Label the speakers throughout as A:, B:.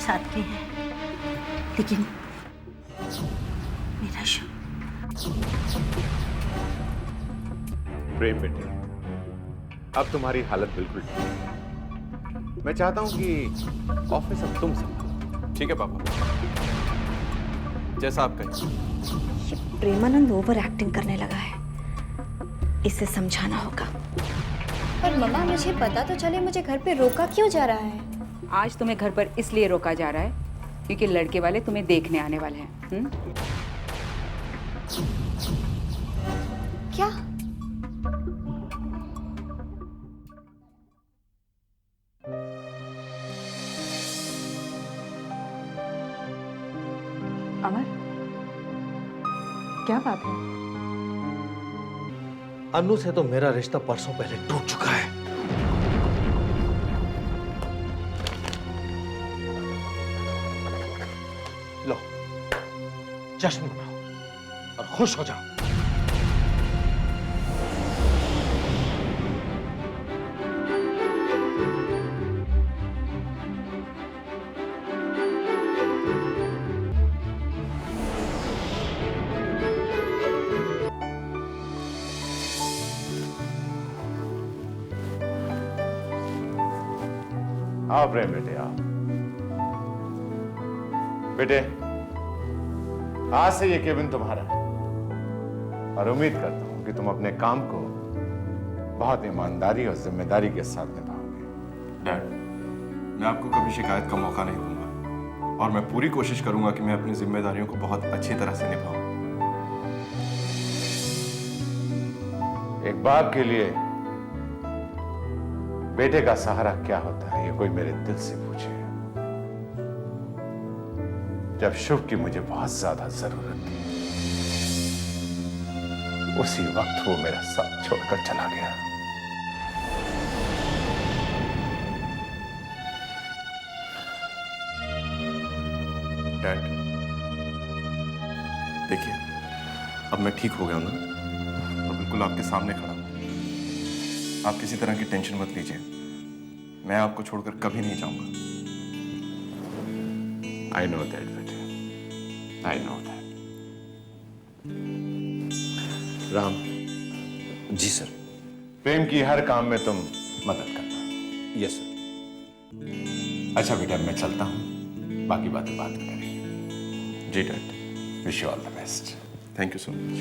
A: साथ की है, लेकिन मेरा शिव।
B: प्रेम बेटे, अब तुम्हारी हालत बिल्कुल ठीक है। मैं चाहता हूं कि ऑफिस अब तुम संभालो।
C: ठीक है पापा, जैसा आप कहें।
D: प्रेमानंद ओवर एक्टिंग करने लगा है, इसे समझाना होगा।
E: पर मम्मा, मुझे पता तो चले मुझे घर पे रोका क्यों जा रहा है?
F: आज तुम्हें घर पर इसलिए रोका जा रहा है क्योंकि लड़के वाले तुम्हें देखने आने वाले हैं।
E: क्या?
F: अमर, क्या बात है?
G: अनु से तो मेरा रिश्ता परसों पहले टूट चुका है। लो, जश्न मनाओ और खुश हो जाओ।
B: आओ प्रेम बेटे, आओ। बेटे, आज से ये केबिन तुम्हारा है और उम्मीद करता हूं कि तुम अपने काम को बहुत ईमानदारी और जिम्मेदारी के साथ निभाओगे।
C: डैड, मैं आपको कभी शिकायत का मौका नहीं दूंगा और मैं पूरी कोशिश करूंगा कि मैं अपनी जिम्मेदारियों को बहुत अच्छी तरह से निभाऊं।
B: एक बाप के लिए बेटे का सहारा क्या होता है, ये कोई मेरे दिल से पूछे। जब शुभ की मुझे बहुत ज्यादा जरूरत थी, उसी वक्त वो मेरा साथ छोड़कर चला गया।
C: डैड, देखिए, अब मैं ठीक हो गया हूं ना, और बिल्कुल आपके सामने खड़ा हूं। आप किसी तरह की टेंशन मत लीजिए, मैं आपको छोड़कर कभी नहीं जाऊंगा।
B: आई नो दैट बेटे, I know that. Ram
G: ji sir.
B: Prem की हर काम में तुम मदद करना।
G: Yes sir.
B: अच्छा बेटा, मैं चलता हूं, बाकी बातें बात करेंगे।
C: जी dad,
B: wish you all the best.
C: Thank you so much.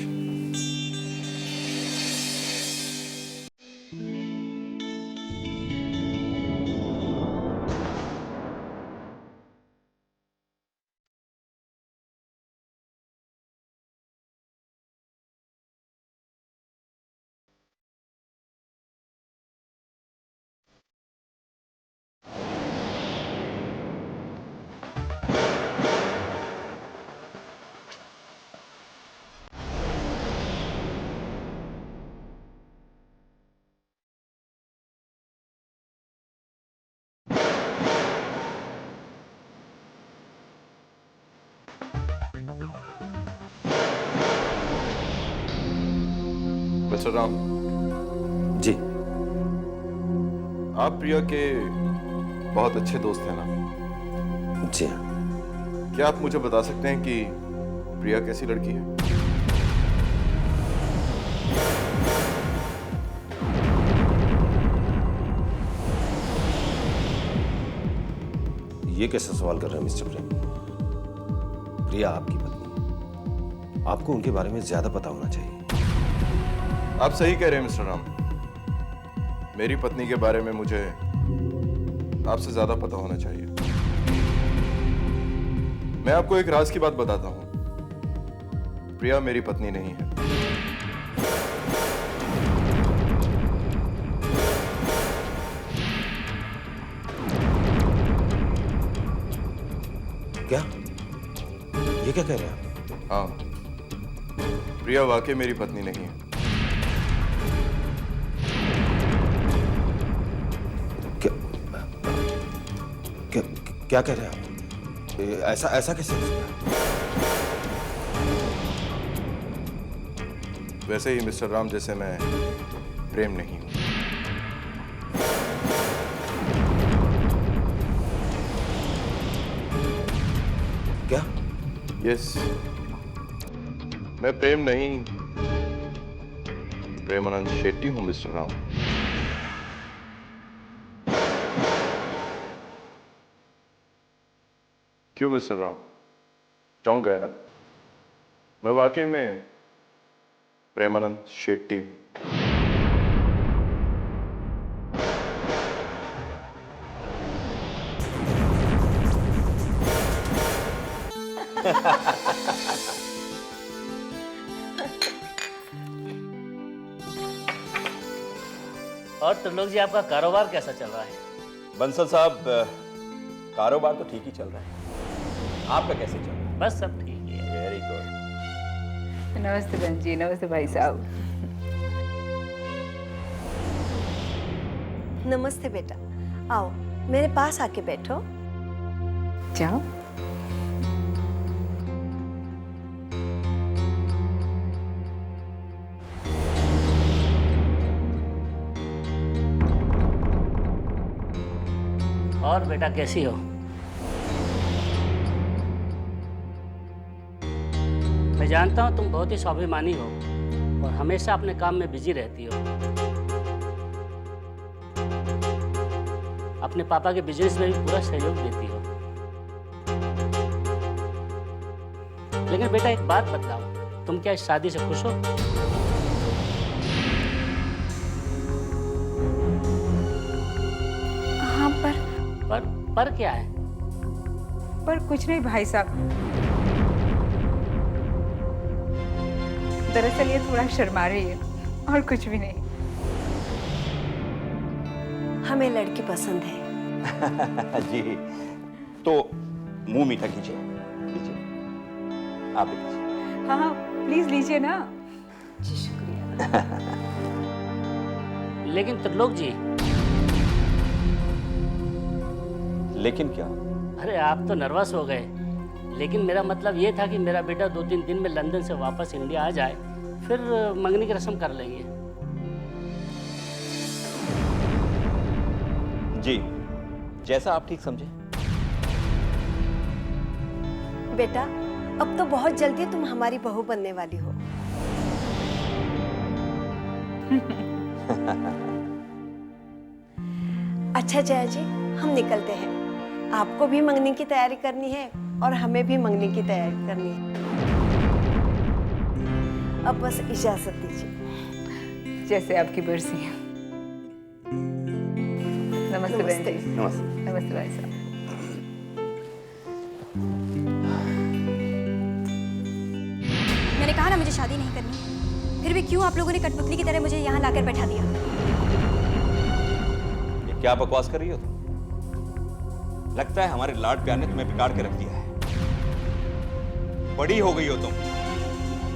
C: Mister Ram
G: ji.
C: आप प्रिया के बहुत अच्छे दोस्त हैं ना?
G: जी हाँ।
C: क्या आप मुझे बता सकते हैं कि प्रिया कैसी लड़की है?
G: ये कैसा सवाल कर रहे हैं मिस्टर प्रेम? प्रिया आपकी पत्नी, आपको उनके बारे में ज्यादा पता होना चाहिए।
C: आप सही कह रहे हैं मिस्टर राम, मेरी पत्नी के बारे में मुझे आपसे ज्यादा पता होना चाहिए। मैं आपको एक राज की बात बताता हूं, प्रिया मेरी पत्नी नहीं है।
G: क्या? ये क्या कह रहे हैं आप?
C: हाँ, प्रिया वाकई मेरी पत्नी नहीं है।
G: क्या कह रहे हैं आप? ऐसा कैसे हो सकता है?
C: वैसे ही मिस्टर राम, जैसे मैं प्रेम नहीं हूं।
G: क्या?
C: यस, मैं प्रेम नहीं, प्रेमानंद शेट्टी हूं मिस्टर राव। क्यों मिस्टर राव, चौंक गया? मैं वाकई में प्रेमानंद शेट्टी हूं।
H: और त्रिलोक जी, आपका कारोबार कैसा चल रहा है?
G: बंसल साहब, कारोबार तो ठीक ही चल रहा है। आपका कैसे चल रहा है?
H: बस सब ठीक ही है।
G: Very good.
F: नमस्ते बहन जी, नमस्ते भाई साहब।
I: नमस्ते बेटा, आओ मेरे पास आके बैठो।
F: जाओ।
H: और बेटा कैसी हो? मैं जानता हूँ तुम बहुत ही स्वाभिमानी हो और हमेशा अपने काम में बिजी रहती हो। अपने पापा के बिजनेस में भी पूरा सहयोग देती हो। लेकिन बेटा एक बात बतलाओ, तुम क्या इस शादी से खुश हो?
F: हाँ,
H: पर क्या है?
F: पर कुछ नहीं भाई साहब। दरअसल ये थोड़ा शर्मा रही है और कुछ भी नहीं।
I: हमें लड़की पसंद है।
G: जी, तो मुंह मीठा कीजिए, लीजिए, आप भी लीजिए।
F: हाँ हाँ, प्लीज लीजिए ना।
I: जी शुक्रिया।
H: लेकिन त्रिलोक जी।
G: लेकिन क्या?
H: अरे आप तो नर्वस हो गए, लेकिन मेरा मतलब ये था कि मेरा बेटा 2-3 दिन में लंदन से वापस इंडिया आ जाए, फिर मंगनी की रस्म कर लेंगे।
G: जी, जैसा आप ठीक समझे।
I: बेटा अब तो बहुत जल्दी तुम हमारी बहू बनने वाली हो। अच्छा जया जी, हम निकलते हैं। आपको भी मंगनी की तैयारी करनी है और हमें भी मंगनी की तैयारी करनी है। अब बस इजाजत दीजिए।
F: जैसे आपकी मर्जी है। नमस्ते बहन जी।
G: नमस्ते।
F: नमस्ते भाई साहब।
E: मैंने कहा ना मुझे शादी नहीं करनी, फिर भी क्यों आप लोगों ने कठपुतली की तरह मुझे यहाँ लाकर बैठा दिया?
G: ये क्या बकवास कर रही हो तुम? लगता है हमारे लाड प्यार ने तुम्हें बिगाड़ के रख दिया है। बड़ी हो गई हो तुम,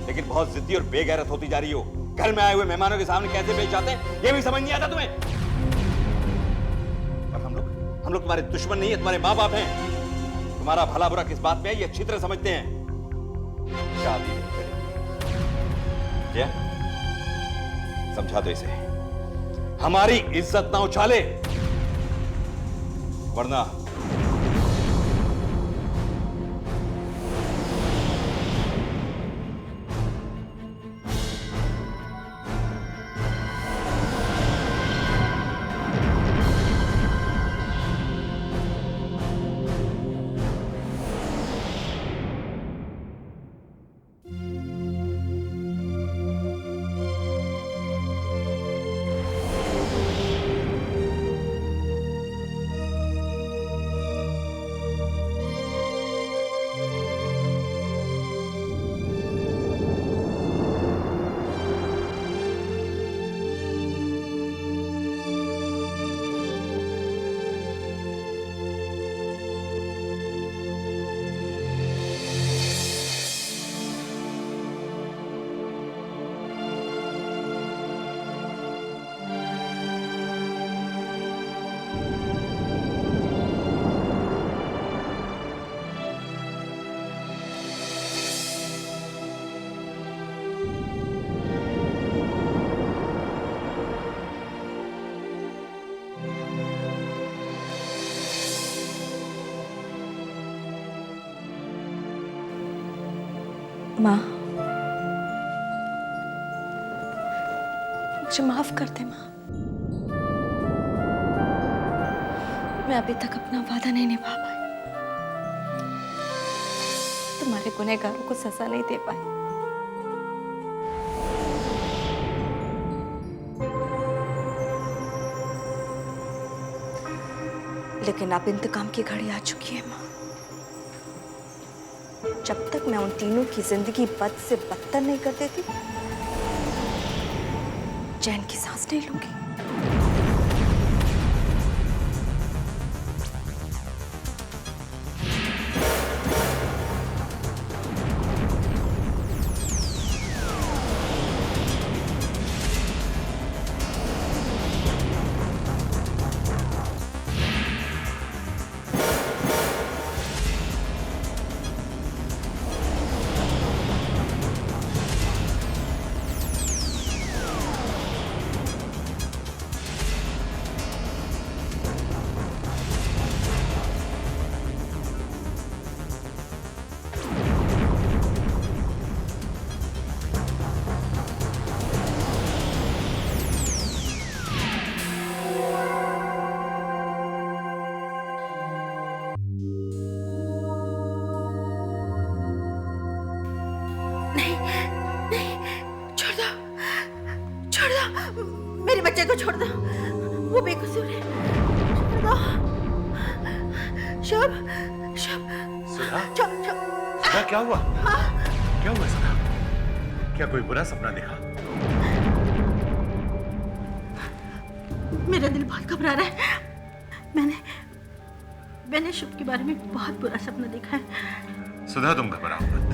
G: लेकिन बहुत जिद्दी और बेगैरत होती जा रही हो। घर में आए हुए मेहमानों के सामने कैसे पेश आते हैं ये भी समझ नहीं आता तुम्हें। और हम लोग तुम्हारे दुश्मन नहीं है, तुम्हारे माँ बाप हैं। तुम्हारा भला बुरा किस बात में है ये अच्छी तरह समझते हैं। शादी नहीं करेंगे क्या? समझा दो इसे, हमारी इज्जत ना उछाले, वरना
D: माँ, मुझे माफ कर दे माँ। मैं अभी तक अपना वादा नहीं निभा पाई, तुम्हारे गुनहगारों को सजा नहीं दे पाई। लेकिन अब इंतकाम की घड़ी आ चुकी है माँ। जब तक मैं उन तीनों की जिंदगी बद से बदतर नहीं कर देती, चैन की सांस नहीं लूंगी।
A: मेरे बच्चे को छोड़ दो, वो बेकसूर है। छोड़ दो। शुभ, शुभ।
B: सुधा?
A: शुभ, शुभ।
B: सुधा, क्या हुआ? क्या हुआ सुधा? क्या कोई बुरा सपना देखा?
A: मेरा दिल बहुत घबरा रहा है। मैंने शुभ के बारे में बहुत बुरा सपना देखा है।
B: सुधा, तुम घबराओ मत।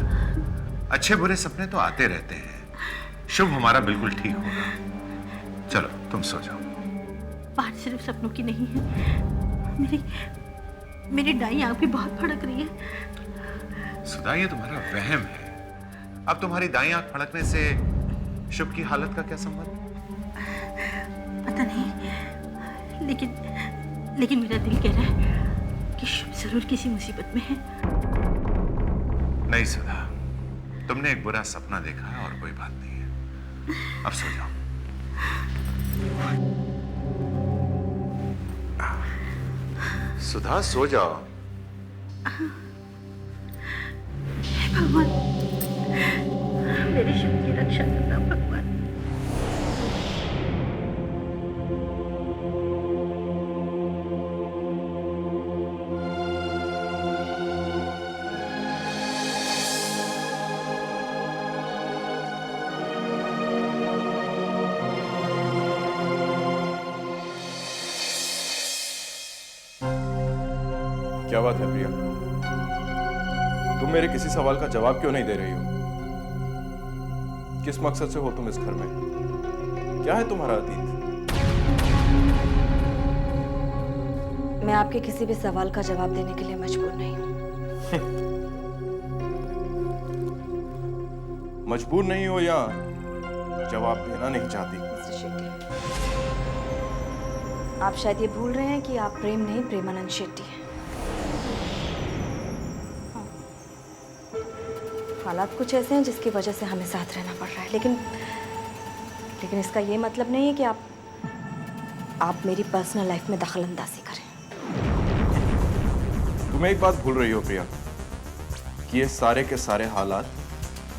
B: अच्छे बुरे सपने तो आते रहते हैं। शुभ हमारा बिल्कुल ठीक होगा। चलो तुम सो जाओ।
A: बात सिर्फ सपनों की नहीं है। मेरी दाई आंख भी बहुत फड़क रही है।
B: सुधा, ये तुम्हारा वहम है। अब तुम्हारी दाई आंख फड़कने से शुभ की हालत का क्या संबंध?
A: पता नहीं, लेकिन मेरा दिल कह रहा है कि शुभ जरूर किसी मुसीबत में है।
B: नहीं सुधा, तुमने एक बुरा सपना देखा है और कोई बात नहीं है। अब सो जाओ। सुधा, सो जाओ।
A: भगवान, मेरे शुभ की रक्षा करना भगवान।
C: क्या बात है प्रिया? तुम मेरे किसी सवाल का जवाब क्यों नहीं दे रही हो? किस मकसद से हो तुम इस घर में? क्या है तुम्हारा अतीत?
D: मैं आपके किसी भी सवाल का जवाब देने के लिए मजबूर नहीं हूँ।
C: मजबूर नहीं हो या जवाब देना नहीं चाहती?
D: मिस्टर शेट्टी, आप शायद ये भूल रहे हैं कि आप प्रेम नहीं, प्रेमानंद शेट्टी हैं। हालात कुछ ऐसे हैं जिसकी वजह से हमें साथ रहना पड़ रहा है, लेकिन इसका ये मतलब नहीं है कि आप मेरी पर्सनल लाइफ में दखलंदाजी करें।
C: तुम एक बात भूल रही हो प्रिया, कि ये सारे के सारे हालात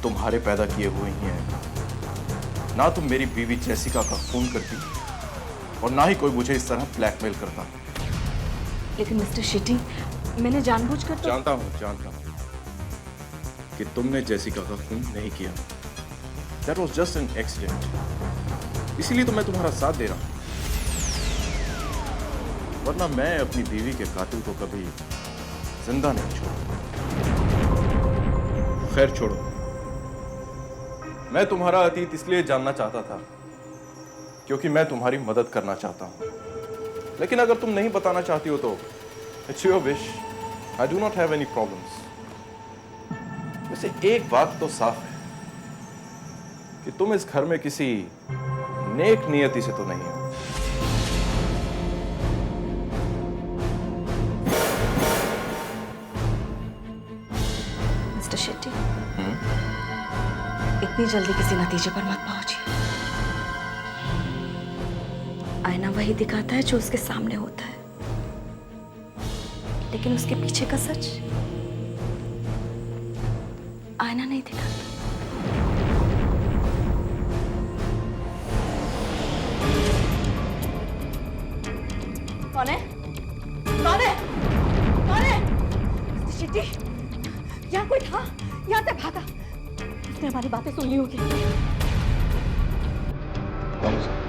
C: तुम्हारे पैदा किए हुए ही हैं। ना तुम मेरी बीवी जेसिका का खून करती और ना ही कोई मुझे इस तरह ब्लैकमेल करता।
D: लेकिन मिस्टर शेट्टी, मैंने जानबूझकर तो...
C: जानता हूँ कि तुमने जेसिका का खून नहीं किया। That was just an accident। इसीलिए तो मैं तुम्हारा साथ दे रहा हूँ, वरना मैं अपनी बीवी के कातिल को कभी जिंदा नहीं छोड़ूंगा। खैर छोड़ो, मैं तुम्हारा अतीत इसलिए जानना चाहता था क्योंकि मैं तुम्हारी मदद करना चाहता हूँ। लेकिन अगर तुम नहीं बताना चाहती हो तो it's your wish. I do not have any problems. वैसे एक बात तो साफ है कि तुम इस घर में किसी नेक नियति से तो नहीं हो।
D: मिस्टर शेट्टी, इतनी जल्दी किसी नतीजे पर मत पहुंचिए। आईना वही दिखाता है जो उसके सामने होता है, लेकिन उसके पीछे का सच आईना नहीं दिखाता। कौन है? कौन है? कौन है? चिट्ठी, यहाँ कोई था, यहाँ से भागा। उसने हमारी बातें सुन ली होगी।
G: कौन सा?